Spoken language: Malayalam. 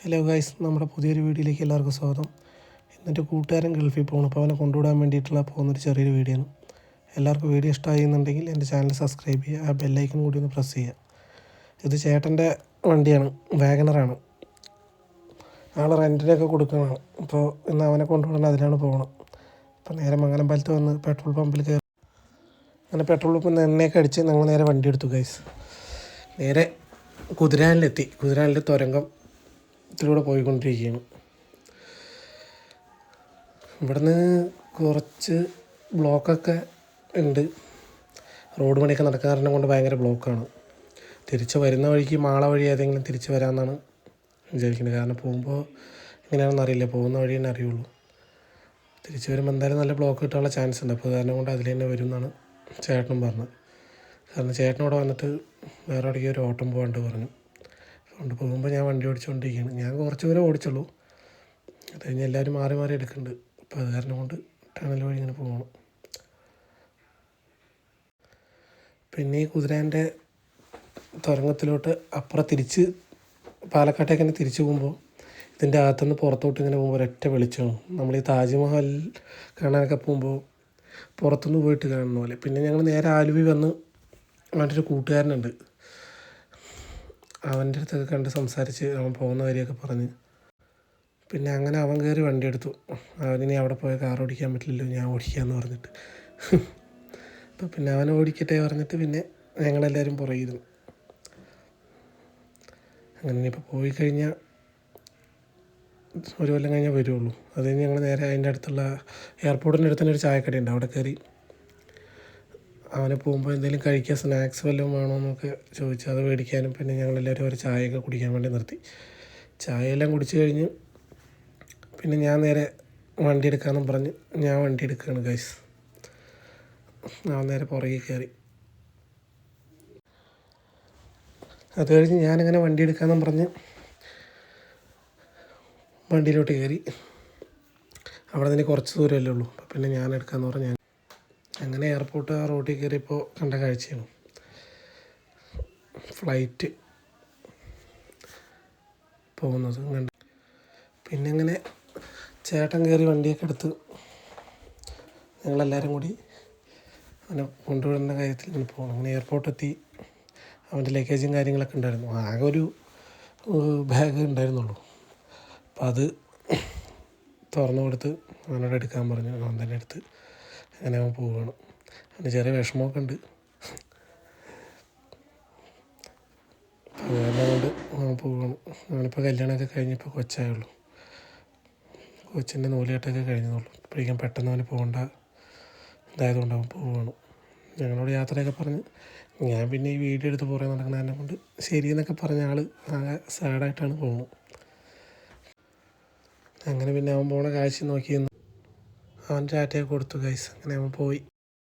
ഹലോ ഗൈസ്, നമ്മുടെ പുതിയൊരു വീഡിയോയിലേക്ക് എല്ലാവർക്കും സ്വാഗതം. ഇന്നത്തെ കൂട്ടുകാരൻ ഗൾഫിൽ പോകണം, അപ്പോൾ അവനെ കൊണ്ടുവിടാൻ വേണ്ടിയിട്ടുള്ള പോകുന്നൊരു ചെറിയൊരു വീഡിയോ ആണ്. എല്ലാവർക്കും വീഡിയോ ഇഷ്ടമായിരുന്നുണ്ടെങ്കിൽ എൻ്റെ ചാനൽ സബ്സ്ക്രൈബ് ചെയ്യുക, ആ ബെല്ലൈക്കൺ കൂടി ഒന്ന് പ്രസ് ചെയ്യുക. ഇത് ചേട്ടൻ്റെ വണ്ടിയാണ്, വാഗണറാണ്. ആൾ റെൻറ്റിനൊക്കെ കൊടുക്കുന്നതാണ്. അപ്പോൾ ഇന്ന് അവനെ കൊണ്ടുവിടാൻ അതിലാണ് പോകണം. അപ്പോൾ നേരെ മംഗലമ്പലത്ത് വന്ന് പെട്രോൾ പമ്പിൽ കയറി അങ്ങനെ പെട്രോൾ പമ്പിൽ നിന്ന് എണ്ണയൊക്കെ അടിച്ച് ഞങ്ങൾ നേരെ വണ്ടി എടുത്തു ഗൈസ്. നേരെ കുതിരാനിലെത്തി. കുതിരാനിൽ തുരങ്കം ത്തിലൂടെ പോയിക്കൊണ്ടിരിക്കുകയാണ്. ഇവിടുന്ന് കുറച്ച് ബ്ലോക്കൊക്കെ ഉണ്ട്. റോഡ് പണിയൊക്കെ നടക്കാറുണ്ട് കൊണ്ട് ഭയങ്കര ബ്ലോക്കാണ്. തിരിച്ച് വരുന്ന വഴിക്ക് മാള വഴി ഏതെങ്കിലും തിരിച്ച് വരാമെന്നാണ് വിചാരിക്കുന്നത്. കാരണം പോകുമ്പോൾ എങ്ങനെയാണെന്ന് അറിയില്ല, പോകുന്ന വഴി തന്നെ അറിയുള്ളൂ. തിരിച്ച് വരുമ്പോൾ എന്തായാലും നല്ല ബ്ലോക്ക് കിട്ടാനുള്ള ചാൻസ് ഉണ്ട്. അപ്പോൾ കാരണം കൊണ്ട് അതിൽ തന്നെ വരും എന്നാണ് ചേട്ടനും പറഞ്ഞത്. കാരണം ചേട്ടനോടെ വന്നിട്ട് വേറെ എവിടേക്ക് ഒരു ഓട്ടം പോകാണ്ട് പറഞ്ഞു. കൊണ്ട് പോകുമ്പോൾ ഞാൻ വണ്ടി ഓടിച്ചുകൊണ്ടിരിക്കുകയാണ്. ഞാൻ കുറച്ച് പേരെ ഓടിച്ചുള്ളൂ. അത് കഴിഞ്ഞ് എല്ലാവരും മാറി മാറി എടുക്കുന്നുണ്ട്. അപ്പോൾ അത് കാരണം കൊണ്ട് ടണൽ വഴി ഇങ്ങനെ പോകണം. പിന്നെ ഈ കുതിരാൻ്റെ തുരങ്കത്തിലോട്ട് അപ്പുറം തിരിച്ച് പാലക്കാട്ടേക്ക് തന്നെ തിരിച്ചു പോകുമ്പോൾ ഇതിൻ്റെ അകത്തുനിന്ന് പുറത്തോട്ട് ഇങ്ങനെ പോകുമ്പോൾ ഒരൊറ്റ വെളിച്ചമാണ്. നമ്മൾ ഈ താജ്മഹൽ കാണാനൊക്കെ പോകുമ്പോൾ പുറത്തുനിന്ന് പോയിട്ട് കാണുന്ന പോലെ. പിന്നെ ഞങ്ങൾ നേരെ ആലുവി വന്ന് അവൻ്റെ ഒരു കൂട്ടുകാരനുണ്ട്, അവൻ്റെ അടുത്തൊക്കെ കണ്ട് സംസാരിച്ച് അവൻ പോകുന്ന വഴിയൊക്കെ പറഞ്ഞ് പിന്നെ അങ്ങനെ അവൻ കയറി വണ്ടി എടുത്തു. അവനിനി അവിടെ പോയ കാർ ഓടിക്കാൻ പറ്റില്ലല്ലോ, ഞാൻ ഓടിക്കാമെന്ന് പറഞ്ഞിട്ട്. അപ്പോൾ പിന്നെ അവൻ ഓടിക്കട്ടെ പറഞ്ഞിട്ട് പിന്നെ ഞങ്ങളെല്ലാവരും പുറകിരുന്നു. അങ്ങനെ ഇനിയിപ്പോൾ പോയി കഴിഞ്ഞാൽ ഒരു കൊല്ലം കഴിഞ്ഞാൽ വരുള്ളൂ. അത് കഴിഞ്ഞ് ഞങ്ങൾ നേരെ അതിൻ്റെ അടുത്തുള്ള എയർപോർട്ടിൻ്റെ അടുത്ത് തന്നെ ഒരു ചായക്കടയുണ്ട്, അവിടെ കയറി അവനെ പോകുമ്പോൾ എന്തെങ്കിലും കഴിക്കാൻ സ്നാക്സ് വല്ലതും വേണമെന്നൊക്കെ ചോദിച്ചു. അത് മേടിക്കാനും പിന്നെ ഞങ്ങളെല്ലാവരും ഒരു ചായയൊക്കെ കുടിക്കാൻ വേണ്ടി നിർത്തി. ചായയെല്ലാം കുടിച്ച് കഴിഞ്ഞ് പിന്നെ ഞാൻ നേരെ വണ്ടി എടുക്കാമെന്നും പറഞ്ഞ് ഞാൻ വണ്ടി എടുക്കുകയാണ് ഗൈസ്. അവൻ നേരെ പുറകിൽ കയറി. അത് കഴിഞ്ഞ് ഞാനങ്ങനെ വണ്ടി എടുക്കാമെന്നും പറഞ്ഞ് വണ്ടിയിലോട്ട് കയറി. അവിടെ നിന്ന് കുറച്ച് ദൂരമല്ലേ ഉള്ളൂ. അപ്പോൾ പിന്നെ ഞാൻ എടുക്കാമെന്ന് പറഞ്ഞ് അങ്ങനെ എയർപോർട്ട് ആ റോഡിൽ കയറിയപ്പോൾ കണ്ട കാഴ്ചയാണ് ഫ്ലൈറ്റ് പോകുന്നത് കണ്ട്. പിന്നെ അങ്ങനെ ചേട്ടൻ കയറി വണ്ടിയൊക്കെ എടുത്ത് ഞങ്ങളെല്ലാവരും കൂടി അവനെ കൊണ്ടുവിടുന്ന കാര്യത്തിൽ ഇങ്ങനെ പോകണം. അങ്ങനെ എയർപോർട്ടെത്തി. അവൻ്റെ ലഗേജും കാര്യങ്ങളൊക്കെ ഉണ്ടായിരുന്നു. ആകെ ഒരു ബാഗ് ഉണ്ടായിരുന്നുള്ളൂ. അപ്പം അത് തുറന്നു കൊടുത്ത് അവനോട് എടുക്കാൻ പറഞ്ഞു. അവൻ തന്നെ എടുത്ത് അങ്ങനെ അവൻ പോവുകയാണ്. അവന് ചെറിയ വിഷമമൊക്കെ ഉണ്ട്. അത് കൊണ്ട് അവൻ പോവുകയാണ്. അവനിപ്പോൾ കല്യാണമൊക്കെ കഴിഞ്ഞിപ്പോൾ കൊച്ചായുള്ളൂ. കൊച്ചിൻ്റെ നൂലുകെട്ടൊക്കെ കഴിഞ്ഞതുള്ളൂ. ഇപ്പോഴേക്കും പെട്ടെന്ന് അവന് പോകേണ്ട ഇതായതുകൊണ്ട് അവൻ പോവുകയാണ്. ഞങ്ങളോട് യാത്രയൊക്കെ പറഞ്ഞ് ഞാൻ പിന്നെ ഈ വീഡിയോ എടുത്ത് പുറകെ നടക്കുന്നതിനെ കൊണ്ട് ശരിയെന്നൊക്കെ പറഞ്ഞ ആൾ ആകെ സാഡായിട്ടാണ് പോകുന്നത്. അങ്ങനെ പിന്നെ അവൻ പോണ കാഴ്ച നോക്കിയെന്ന് അവൻ ടാറ്റയൊക്കെ കൊടുത്തു ഗൈസ്. അങ്ങനെ അവൻ പോയി.